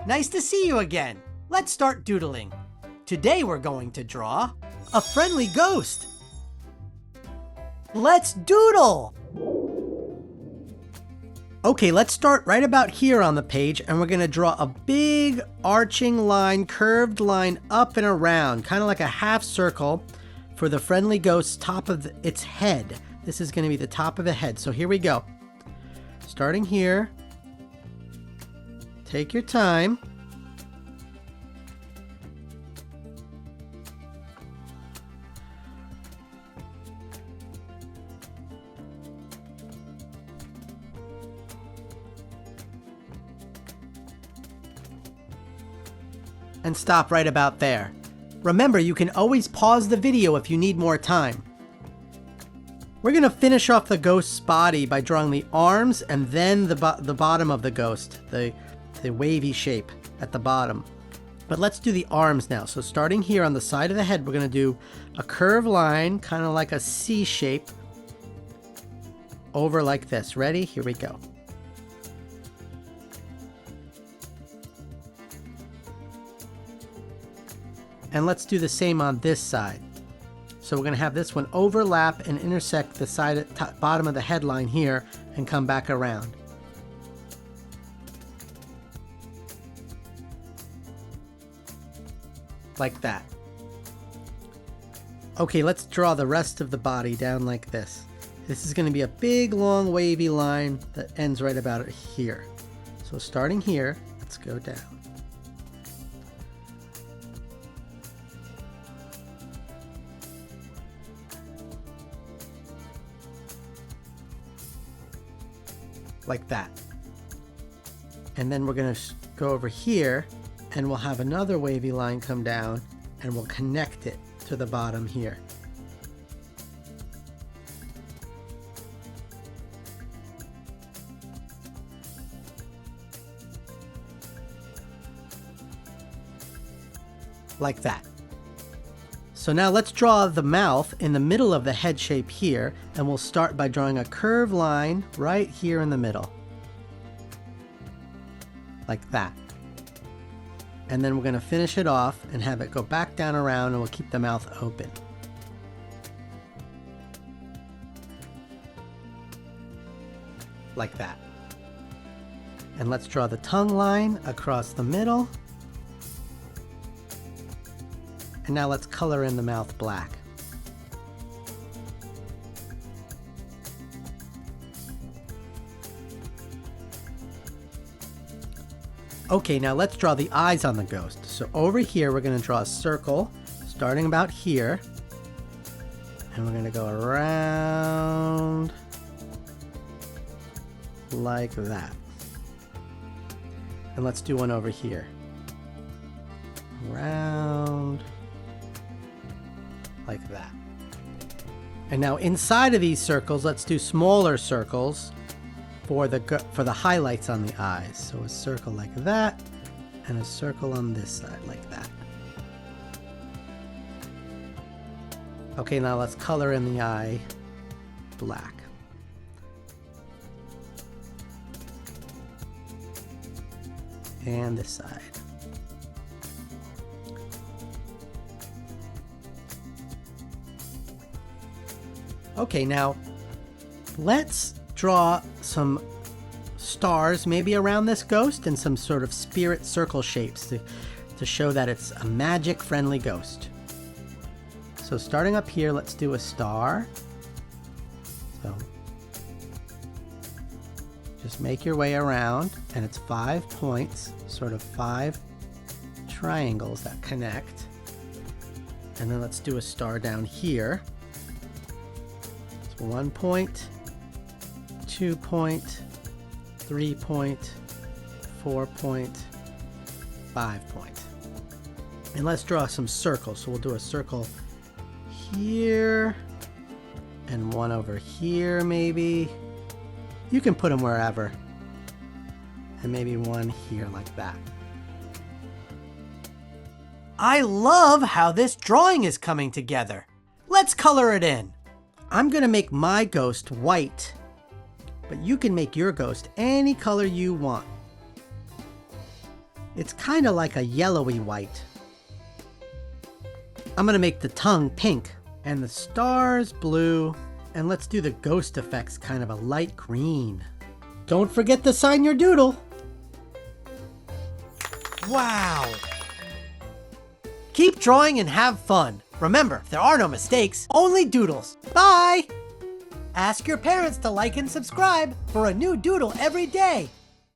Nice to see you again. Let's start doodling. Today we're going to draw a friendly ghost. Let's doodle! Okay, let's start right about here on the page, and we're gonna draw a big arching line, curved line up and around, kind of like a half circle for the friendly ghost's top of its head. This is gonna be the top of the head. So here we go. Starting here, take your time. And stop right about there. Remember, you can always pause the video if you need more time. We're going to finish off the ghost's body by drawing the arms and then the bottom of the ghost, the wavy shape at the bottom. But let's do the arms now. So starting here on the side of the head, we're going to do a curved line, kind of like a C shape, over like this. Ready? Here we go. And let's do the same on this side. So we're going to have this one overlap and intersect the side at bottom of the headline here and come back around. Like that. Okay, let's draw the rest of the body down like this. This is going to be a big, long, wavy line that ends right about here. So starting here, let's go down. Like that. And then we're going to go over here and we'll have another wavy line come down and we'll connect it to the bottom here. Like that. So now let's draw the mouth in the middle of the head shape here, and we'll start by drawing a curved line right here in the middle. Like that. And then we're going to finish it off and have it go back down around, and we'll keep the mouth open. Like that. And let's draw the tongue line across the middle. And now let's color in the mouth black. Okay, now let's draw the eyes on the ghost. So over here, we're going to draw a circle starting about here. And we're going to go around like that. And let's do one over here. Around like that. And now inside of these circles, let's do smaller circles for the highlights on the eyes. So a circle like that and a circle on this side like that. Okay, now let's color in the eye black. And this side. Okay, now let's draw some stars maybe around this ghost and some sort of spirit circle shapes to show that it's a magic friendly ghost. So starting up here, let's do a star. So just make your way around, and it's 5 points, sort of 5 triangles that connect. And then let's do a star down here. 1 point, 2 point, 3 point, 4 point, 5 point. And let's draw some circles. So we'll do a circle here and one over here maybe. You can put them wherever. And maybe one here like that. I love how this drawing is coming together. Let's color it in. I'm going to make my ghost white, but you can make your ghost any color you want. It's kind of like a yellowy white. I'm gonna make the tongue pink and the stars blue, and let's do the ghost effects kind of a light green. Don't forget to sign your doodle. Wow! Keep drawing and have fun. Remember, there are no mistakes, only doodles. Bye! Ask your parents to like and subscribe for a new doodle every day.